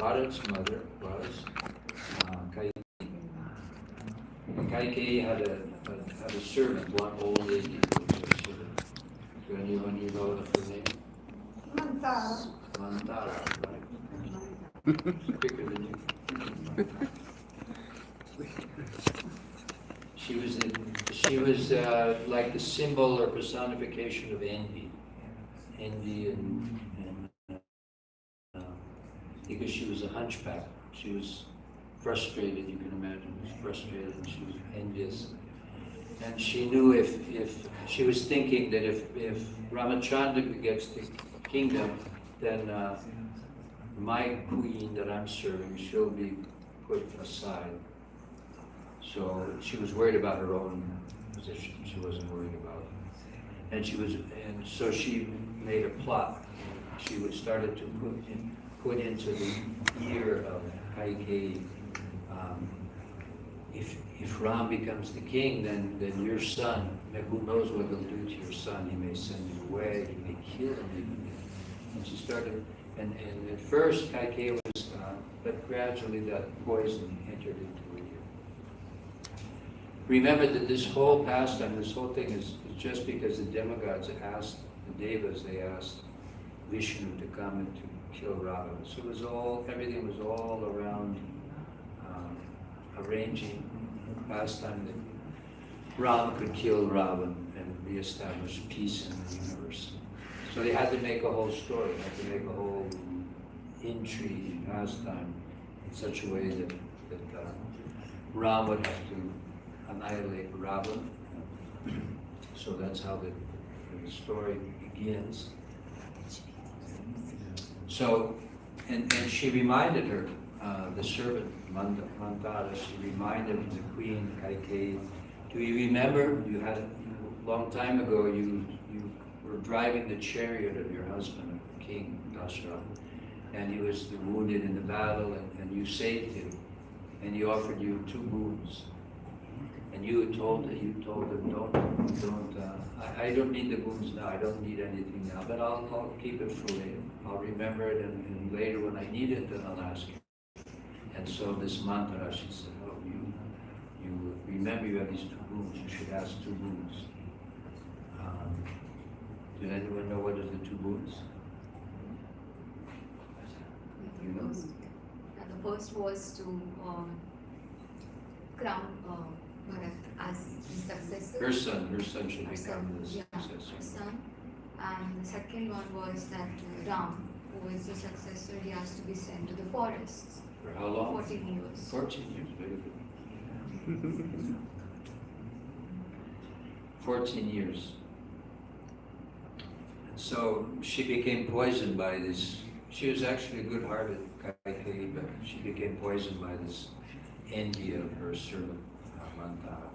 Bharat's mother was Kaikeyi. Kaikeyi had a servant, one old lady who was her servant. Do anyone you know of her name? Mantara. Mantara, right? Quicker than you. She was like the symbol or personification of envy, and because she was a hunchback, she was frustrated. You can imagine, she was frustrated, and she was envious, and she knew if she was thinking that if Ramachandra gets the kingdom, then my queen that I'm serving, she'll be put aside. So she was worried about her own position. She wasn't worried about it. And so she made a plot. She started to put into the ear of Kaikeyi, if Ram becomes the king, then your son, who knows what he'll do to your son? He may send him away. He may kill him even. And she started. And at first Kaikeyi was, but gradually that poison entered into her ear. Remember that this whole pastime, this whole thing is just because the demigods asked, the devas, they asked Vishnu to come and to kill Ravana. So it was everything was all around arranging a pastime that Ram could kill Ravana and reestablish peace in the universe. So they had to make a whole story, they had to make a whole intrigue, pastime, in such a way that Ram would have to annihilate Ravana. So that's how the story begins. So, and she reminded her, the servant Mantara, she reminded the queen Kaikeyi, do you remember, you had a long time ago, you were driving the chariot of your husband, King Dasharatha, and he was wounded in the battle, and you saved him, and he offered you 2 boons. And you told him, I don't need the boons now, I don't need anything now, but I'll keep it for later. I'll remember it, and later when I need it, then I'll ask you. And so this mantra, she said, oh, you remember you have these 2 boons, you should ask 2 boons. Does anyone know what is the 2 boons? You know? The first was to crown Bharat as his successor. Her son should become the successor. Her son. And the second one was that Ram, who is the successor, he has to be sent to the forests. For how long? 14 years. 14 years, very good. 14 years. And so she became poisoned by this. She was actually a good-hearted Kaikeyi, but she became poisoned by this envy of her servant, Mantara.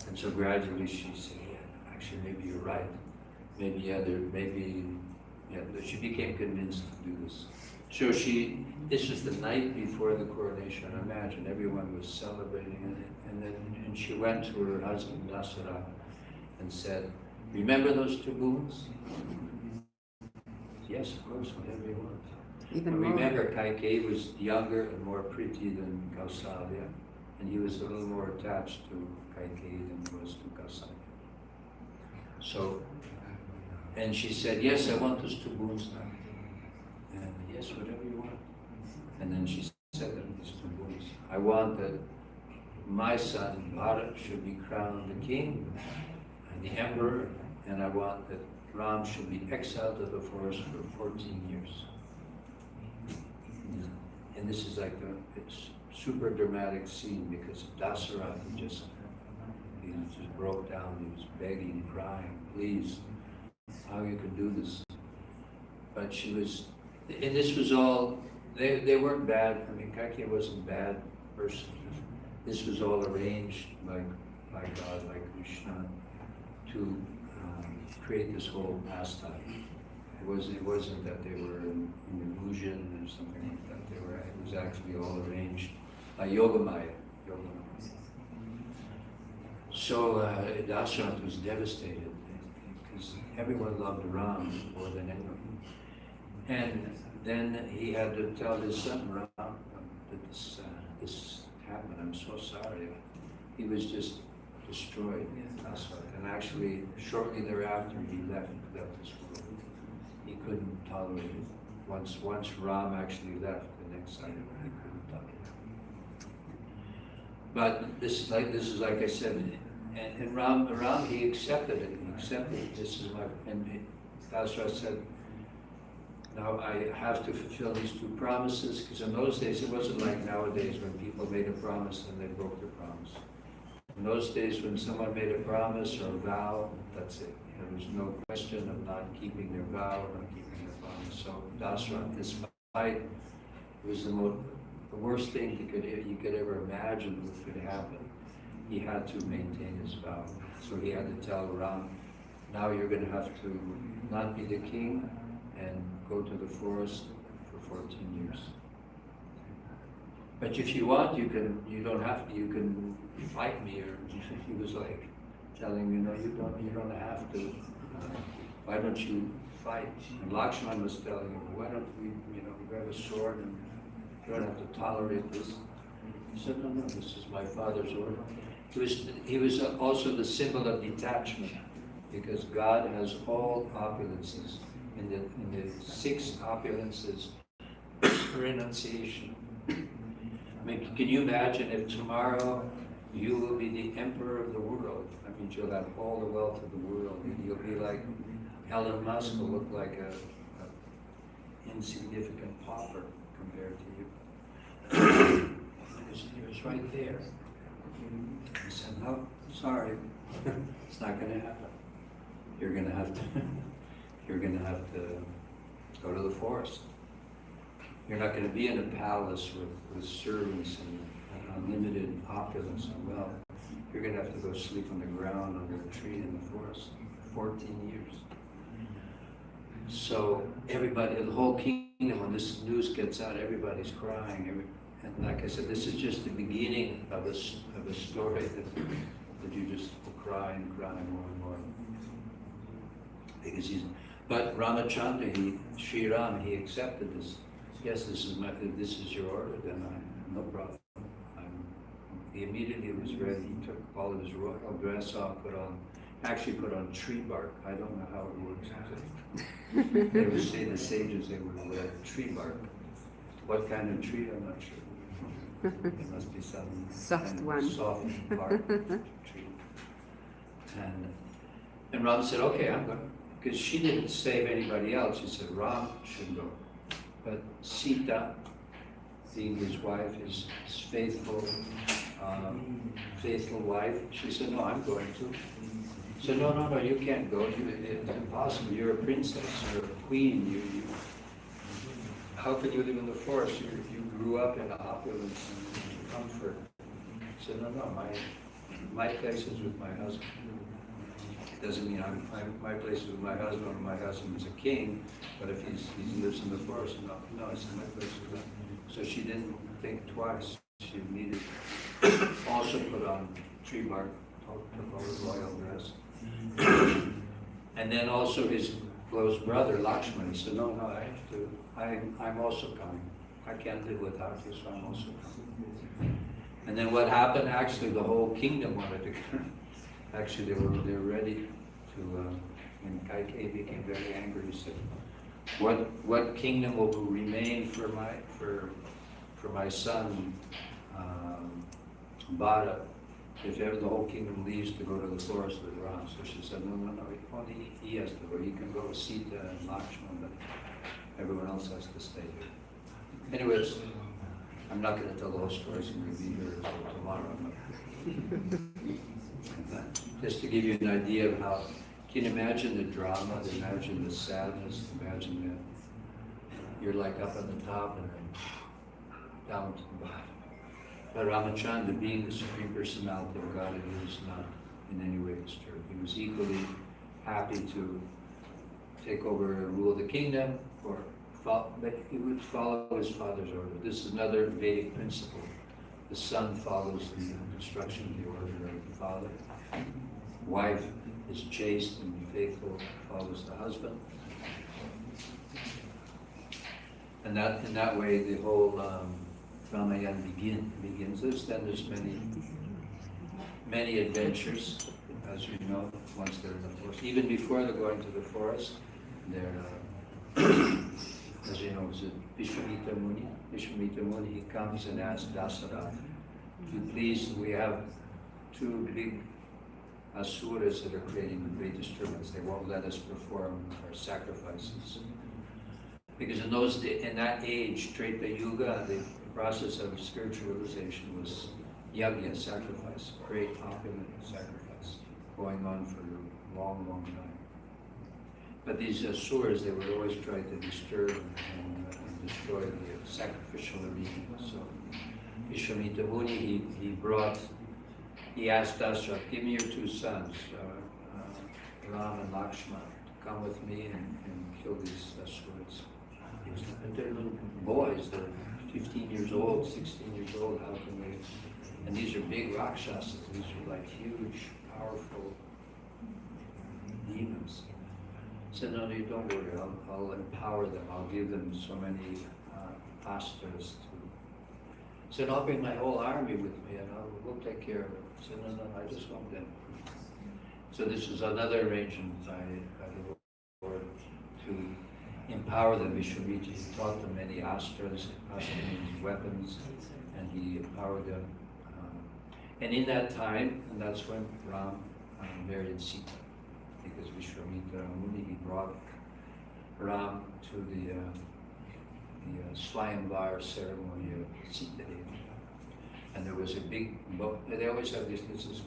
And so gradually she said, yeah, actually maybe you're right. She became convinced to do this. So this was the night before the coronation. Imagine, everyone was celebrating it. And she went to her husband, Dasharatha, and said, remember those 2 boons? Yes, of course, whatever you want. Even more. Remember, Kaikeyi was younger and more pretty than Kausalya, and he was a little more attached to Kaikeyi than he was to Kausalya. So, and she said, yes, I want those 2 boons now. And yes, whatever you want. And then she said that these 2 boons. I want that my son, Bharat, should be crowned the king and the emperor, and I want that Ram should be exiled to the forest for 14 years. And this is like it's super dramatic scene because Dasharatha just broke down. He was begging, crying, please, how you could do this. But she was, and this was all, they weren't bad. I mean, Kaikeyi wasn't a bad person. This was all arranged by God, by Krishna, to create this whole pastime. It wasn't that they were in illusion or something like that. It was actually all arranged by Yogamaya. So Dasharatha was devastated because everyone loved Ram more than anyone. And then he had to tell his son Ram that this happened. I'm so sorry. He was just destroyed. And actually, shortly thereafter, he left this world. He couldn't tolerate it. Once Ram actually left, the next cycle, he couldn't tolerate it. But this is like I said, and Ram he accepted it. He accepted this is my, and Dasra said, now I have to fulfill these two promises, because in those days it wasn't like nowadays when people made a promise and they broke the promise. In those days when someone made a promise or a vow, that's it. There was no question of not keeping their vow or not keeping their promise. So Dasra, despite it was the worst thing you could ever imagine what could happen, he had to maintain his vow. So he had to tell Ram, now you're going to have to not be the king and go to the forest for 14 years. But if you want, you don't have to, you can fight me. Or he was like telling me, no, you don't have to. Why don't you fight? And Lakshman was telling him, why don't we, we have a sword and you don't have to tolerate this. He said, no, this is my father's order. He was also the symbol of detachment, because God has all opulences. In the 6 opulences, renunciation. I mean, can you imagine if tomorrow you will be the emperor of the world? I mean, you'll have all the wealth of the world, and you'll be like Elon Musk will look like a insignificant pauper compared to you. He was right there. He said, no, sorry, it's not going to happen. You're going to have to go to the forest. You're not going to be in a palace with servants and unlimited opulence and wealth. You're going to have to go sleep on the ground under a tree in the forest for 14 years. So everybody, the whole kingdom, when this news gets out, everybody's crying. And like I said, this is just the beginning of a story that you just will cry and cry more and more. Because but Ramachandra, Sri Ram, he accepted this. Yes, this is your order, then no problem. He immediately was ready. He took all of his royal dress off, put on tree bark. I don't know how it works. They would say, the sages, they would wear tree bark. What kind of tree, I'm not sure. It must be some soft kind of one. Soft bark tree. And Ram said, okay, I'm going. Because she didn't save anybody else. She said, Ram should go. But Sita, being his wife, his faithful wife, she said, no, I'm going to. He said, no, you can't go. It's impossible. You're a princess. You're a queen. How can you live in the forest? You grew up in opulence and comfort. He said, no, my place is with my husband. It doesn't mean my place is with my husband, or my husband is a king, but if he lives in the forest, no, it's my place with him. So she didn't think twice. She immediately also put on tree bark, took all his royal dress. And then also his close brother, Lakshman, he said, no, I have to, I'm also coming. I can't live without you, so I'm also coming. And then what happened, actually the whole kingdom wanted to come. Actually, they were ready to, when Kaikeyi became very angry, he said, what kingdom will remain for my son, Bharat, if ever the whole kingdom leaves to go to the forest with Ram? So she said, no, only he has to go. He can go with Sita and Lakshman, but everyone else has to stay here. Anyways, I'm not going to tell the whole story, so we'll be here until tomorrow. Just to give you an idea of how, can you imagine the drama, imagine the sadness, imagine that you're like up on the top and then down to the bottom. But Ramachandra, being the Supreme Personality of God, he was not in any way disturbed. He was equally happy to take over and rule the kingdom, but he would follow his father's order. This is another Vedic principle. The son follows the instruction of the order of the father. Wife is chaste and faithful, follows the husband. And that, in that way, the whole Ramayana begins. Then there's many adventures, as we know, once they're in the forest. Even before they're going to the forest, they're, as you know, is it Vishwamitra Muni? Vishwamitra Muni, he comes and asks Dasaratha, please, we have two big asuras that are creating a great disturbance. They won't let us perform our sacrifices. Because in that age, Treta Yuga, the process of spiritualization was yajna, sacrifice, great opulent sacrifice, going on for a long, long time. But these asuras, they would always try to disturb and destroy the sacrificial arena. So Vishwamitra Muni, he asked Dasharatha, give me your two sons, Ram and Lakshmana, to come with me and kill these asuras. They're little boys, they're 15 years old, 16 years old, how can they? And these are big Rakshasas, these are like huge, powerful demons. He said, no, you don't worry, I'll empower them, I'll give them so many astras to. He said, I'll bring my whole army with me and we'll take care of it. He said, no, I just want them. So this is another arrangement by the Lord to empower them. Vishwamitra, he taught them many astras, means weapons, and he empowered them. And in that time, and that's when Ram married Sita, because Vishwamitra Muni, he brought Ram to the Swayamvar ceremony of Sita Devi. And there was a big bow. They always have this is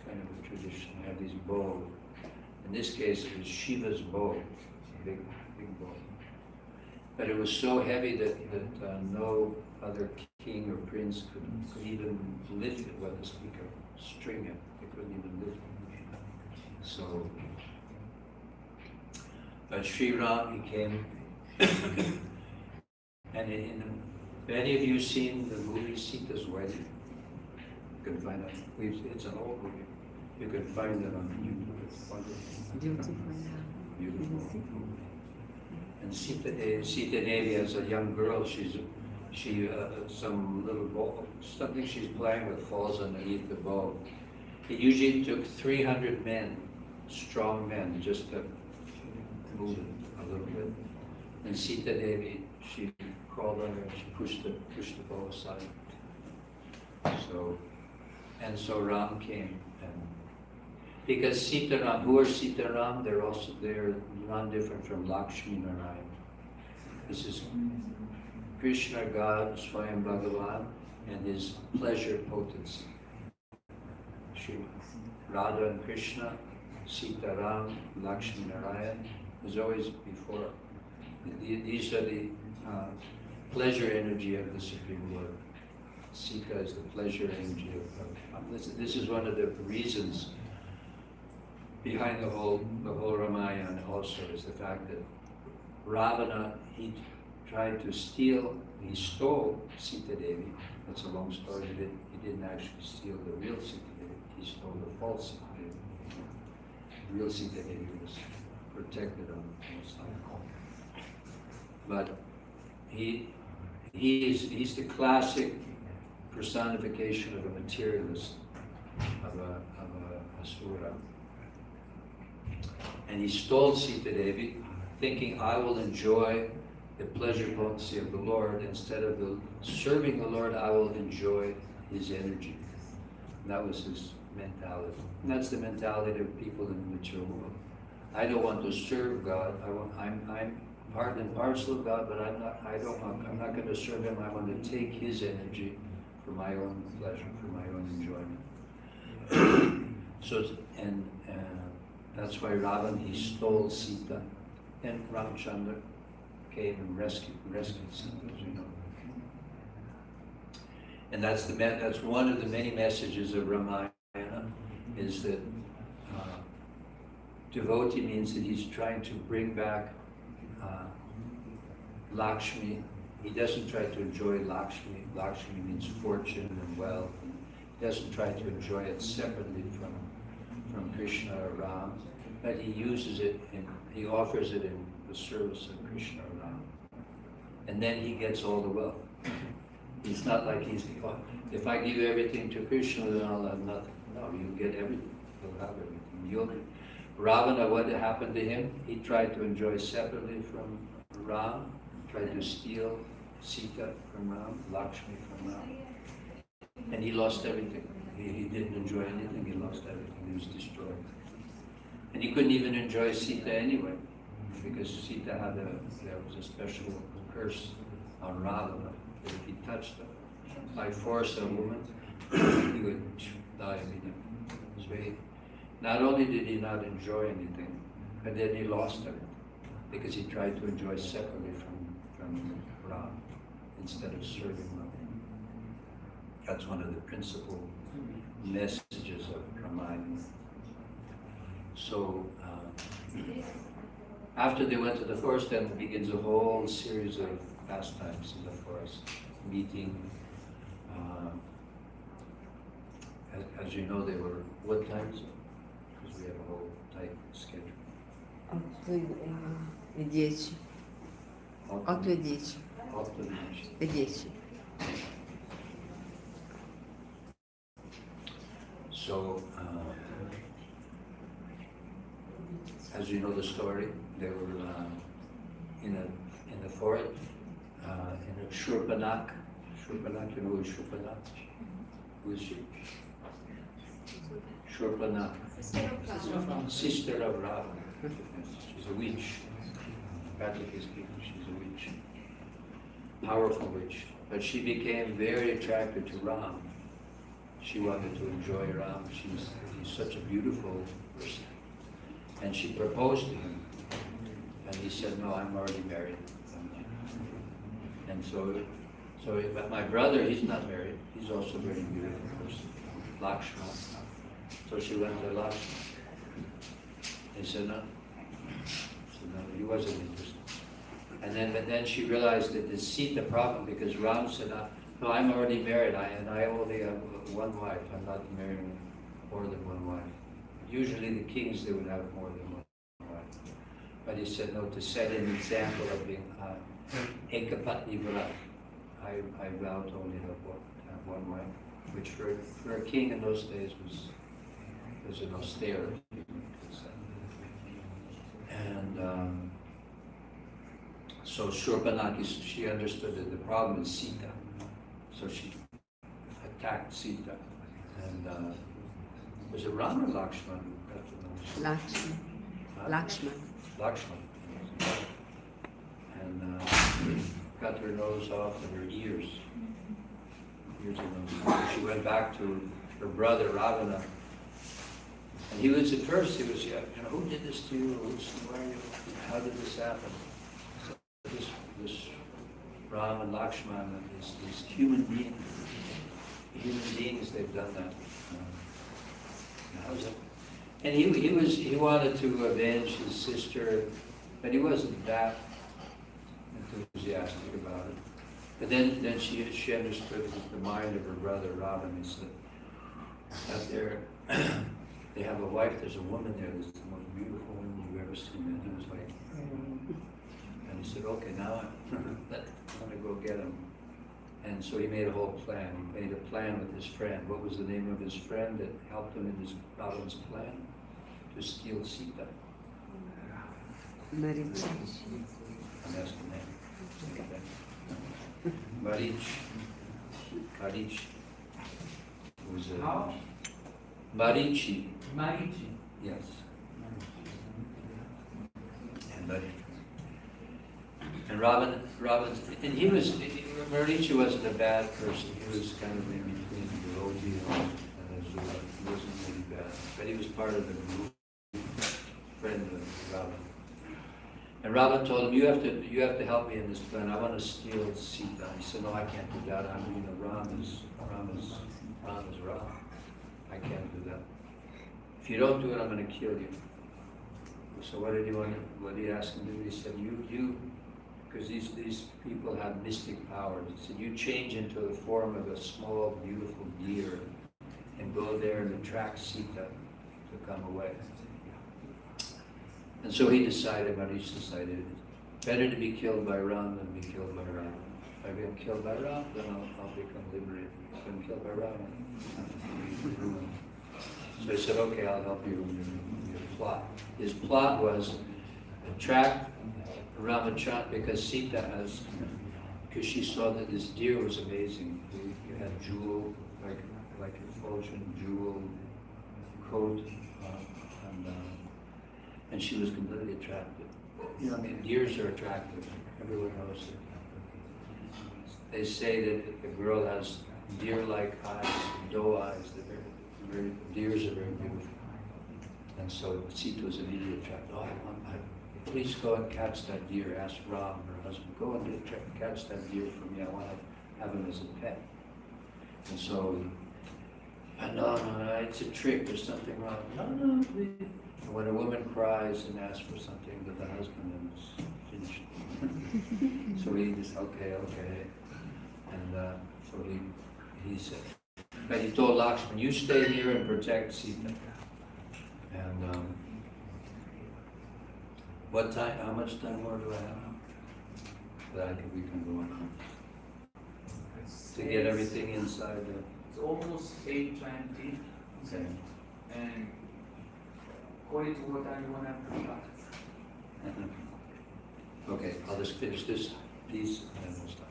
kind of a tradition, they have these bow. In this case, it was Shiva's bow, big bow. But it was so heavy that no other king or prince could even lift it, what to speak of string it. They couldn't even lift it. So, but Sri Ram, he came, and have any of you seen the movie Sita's Wedding? You can find it. It's an old movie. You can find it on YouTube. It's wonderful. Beautiful. And Sita Devi, as a young girl, some little bow, something she's playing with falls underneath the bow. It usually took 300 men, strong men, just to move it a little bit. And Sita Devi, she crawled under and she pushed the bow aside. So Ram came, and because Sita Ram, who are Sita Ram? They're not different from Lakshmi Narayan. This is Krishna, God, Swayam Bhagavan, and his pleasure potency. Radha and Krishna, Sita Ram, Lakshmi Narayan, is always before. These are the pleasure energy of the Supreme Lord. Sita is the pleasure energy of this is one of the reasons behind the whole Ramayana also, is the fact that Ravana, he stole Sita Devi. That's a long story. He didn't actually steal the real Sita Devi, he stole the false Sita Devi. The real Sita Devi was protected on the side. But he's the classic personification of a materialist, of a asura. And he stole Sita Devi, thinking, I will enjoy the pleasure potency of the Lord. Instead of serving the Lord, I will enjoy his energy. And that was his mentality. And that's the mentality of people in the material world. I don't want to serve God. I'm part and parcel of God, but I'm not going to serve him. I want to take his energy for my own pleasure, for my own enjoyment. That's why Ravan, he stole Sita, and Ramchandra came and rescued Sita, as you know. And that's one of the many messages of Ramayana, is that devotee means that he's trying to bring back Lakshmi. He doesn't try to enjoy Lakshmi. Lakshmi means fortune and wealth. He doesn't try to enjoy it separately from Krishna or Ram, but he uses it, he offers it in the service of Krishna or Ram. and then he gets all the wealth. It's not like he's, oh, if I give everything to Krishna, then I'll have nothing. No, you get everything. You'll have everything. Ravana, what happened to him? He tried to enjoy separately from Ram, tried to steal Sita from Ram, Lakshmi from Ram, and he lost everything. He didn't enjoy anything, he lost everything, he was destroyed. And he couldn't even enjoy Sita anyway, because Sita there was a special curse on Ravana, that if he touched her, by force a woman, he would die immediately. So not only did he not enjoy anything, but then he lost everything, because he tried to enjoy separately from Ram, instead of serving Ram. That's one of the principal messages of Ramayana. So, after they went to the forest, then begins a whole series of pastimes in the forest, meeting. As you know, they were what times? Because we have a whole tight schedule. 8:10. 8:10. 10. So, as you know the story, they were in the forest, in a Shurpanak. Shurpanak, you know who is Shurpanak? Who is she? Shurpanak, sister of Ravana. She's a witch. Practically speaking, she's a witch. Powerful witch. But she became very attracted to Ram. She wanted to enjoy Ram. He's such a beautiful person. And she proposed to him. And he said, no, I'm already married. And but my brother, he's not married. He's also a very beautiful person. Lakshman. So she went to Lakshman. He said, no. So no, he wasn't interested. And then she realized that this Sita problem, because Ram said, no, I'm already married, and I only have one wife. I'm not marrying more than one wife. Usually the kings, they would have more than one wife. But he said, no, to set an example of being ekapatni vrat. I vow to only have one wife, which for a king in those days was an austerity. And so Shurpanaki, she understood that the problem is Sita. So she attacked Sita. And was it Ram or Lakshman who got the nose? Lakshman. Lakshman. Lakshman. And got her nose off and her ears. Ears and nose. She went back to her brother Ravana. And he was at first, he was, who did this to you? How did this happen? So this Ram and Lakshman and these human beings, they've done that. How's it? And he wanted to avenge his sister, but he wasn't that enthusiastic about it. But then she understood the mind of her brother Ravana. He said, out there, they have a wife, there's a woman there that's the most beautiful woman you've ever seen. And he was like, and he said, okay, now I'm going to go get him. And so he made a whole plan. He made a plan with his friend. What was the name of his friend that helped him in his Ravana's plan? To steal Sita. Marichi. And that's the name. Marichi. Was How? Marichi. Marichi. Yes. And Ravana, and Marichi wasn't a bad person. He was kind of in between devotee and Azura. He wasn't really bad, but he was part of the group, friend of Ravana. And Ravana told him, you have to help me in this plan. I want to steal Sita. He said, no, I can't do that. Ram is Ram. I can't do that. If you don't do it, I'm going to kill you. So what did he ask him to do? He said, you, because these people have mystic powers. He said, you change into the form of a small, beautiful deer and go there and attract Sita to come away. And so he decided, Marish decided, better to be killed by Ram than be killed by Ram. If I get killed by Ram, then I'll become liberated. If I'm killed by Ram, so I said, okay, I'll help you in your plot. His plot was attract Ramachandra because Sita has, because she saw that this deer was amazing. You had jewel, like effulgent jewel coat, and she was completely attracted. You know, I mean, deers are attractive. Everyone knows it. They say that if a girl has deer-like eyes, doe eyes, deers are very beautiful. And so Sita was immediately attracted. Oh, please go and catch that deer. Ask Ram, her husband, go and catch that deer for me. I want to have him as a pet. And so, no, it's a trick. There's something wrong. No, please. And when a woman cries and asks for something with the husband, then it's finished. So he just, okay. And so he said, but he told Lakshman, you stay here and protect Sita. And what time, how much time more do I have? That we can go on. To get everything inside the... It's almost 8:20. Okay. And according to what time you want to have the shot? Okay, I'll just finish this piece and then we'll stop.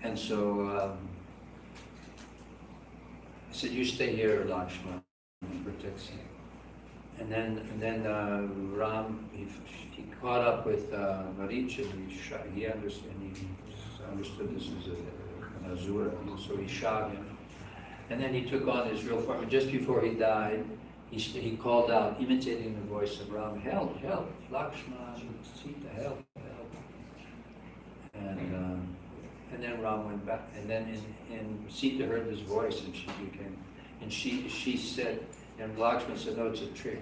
And so I said, you stay here, Lakshman, and protect Sita. And then Ram, he caught up with Maricha, and he understood this as an Asura, so he shot him. And then he took on his real form. And just before he died, he called out, imitating the voice of Ram, help, Lakshman, Sita, help. And then Ram went back, and then Sita heard his voice, and she said, and Lakshman said, no, it's a trick.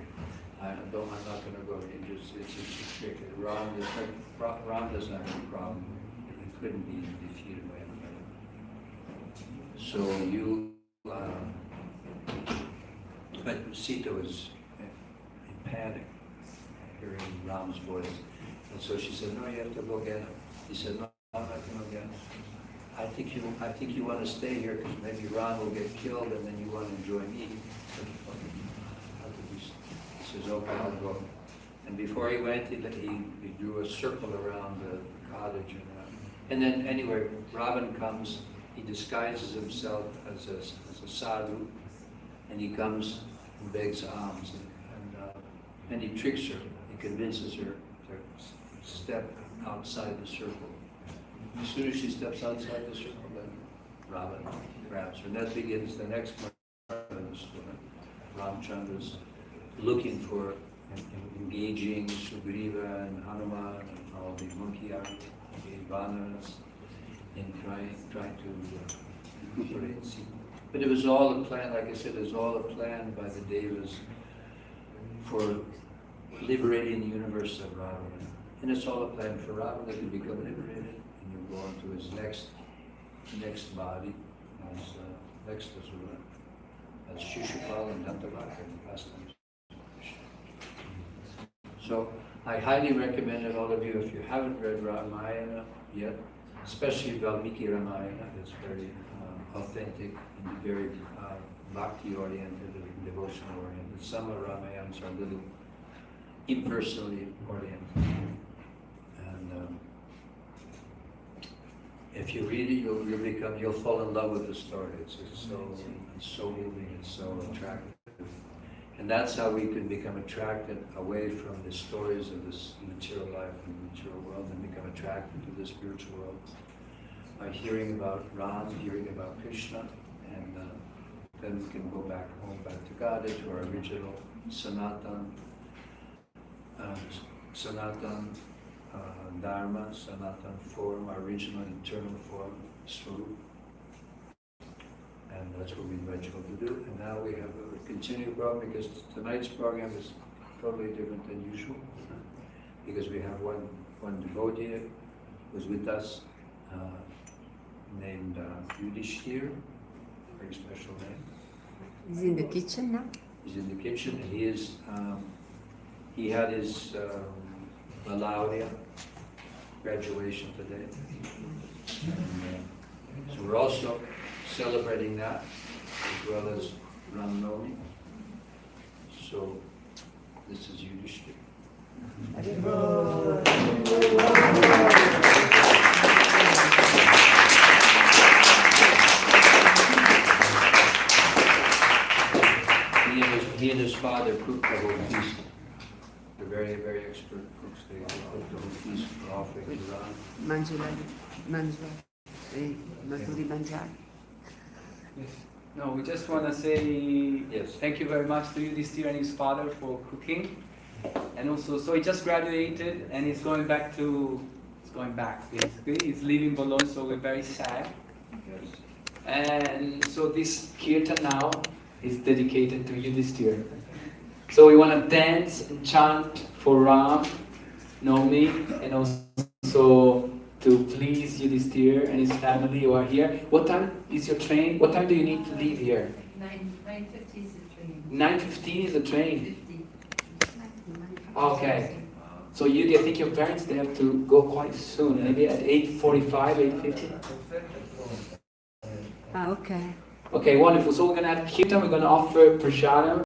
I'm not going to go. It's a trick. Ram doesn't have any problem. He couldn't be defeated by anybody. So but Sita was in panic, hearing Ram's voice. And so she said, no, you have to go get him. He said, no, I'm not going to get him. I think you want to stay here because maybe Ram will get killed and then you want to enjoy me. He says, okay, I'll go. And before he went, he drew a circle around the cottage. And then anyway, Ravan comes, he disguises himself as a sadhu, and he comes and begs alms. And he tricks her, he convinces her to step outside the circle. As soon as she steps outside the circle, then Ravan grabs her. And that begins the next part of the story. Ramchandra's looking for engaging Sugriva and Hanuman and all the Mukhya, the Vanaras, in trying to recuperate Sita. But it was all a plan, like I said, it was all a plan by the Devas for liberating the universe of Ravana. And it's all a plan for Ravana to become liberated, and you go on to his next body, as next Asura. That's Shishupal and Dantavaka in the past times. So I highly recommend it, all of you, if you haven't read Ramayana yet, especially Valmiki Ramayana. It's very authentic and very bhakti-oriented and devotional-oriented. Some of Ramayanas are a little impersonally oriented. And if you read it, you'll fall in love with the story. It's so moving, it's so attractive. And that's how we can become attracted away from the stories of this material life and the material world and become attracted to the spiritual world. By hearing about Ram, hearing about Krishna, and then we can go back home, back to God, to our original Sanatan Dharma, Sanatan form, our original eternal form, Swarup. And that's what we invite you all to do. And now we have a continued program because tonight's program is totally different than usual. Because we have one devotee who's with us named Yudhishthir, very special name. He's in the kitchen now? He's in the kitchen and he had his Laudia, graduation today. So we're also celebrating that as well as Ram Navami. So this is Yudhishthira. He and his father cooked the whole feast. They're very, very expert cooks. They cooked the whole feast for offering to Ram. Maturi mangiare. Yes. No, we just want to say Yes. thank you very much to Yudhishthira and his father for cooking. And also, so he just graduated and he's going back basically. He's leaving Bologna, so we're very sad. Yes. And so this kirtan now is dedicated to Yudhishthira. So we want to dance and chant for Ram, Navami, and also to please Yudhishthira and his family who are here. What time is your train? What time do you need to leave here? 9:50 is the train. 9:15 is the train. 50. Okay. So I think your parents, they have to go quite soon, maybe at 8:45, 8:50. Ah, ok. Okay, wonderful. So we're going to have kirtan, we're going to offer prasadam.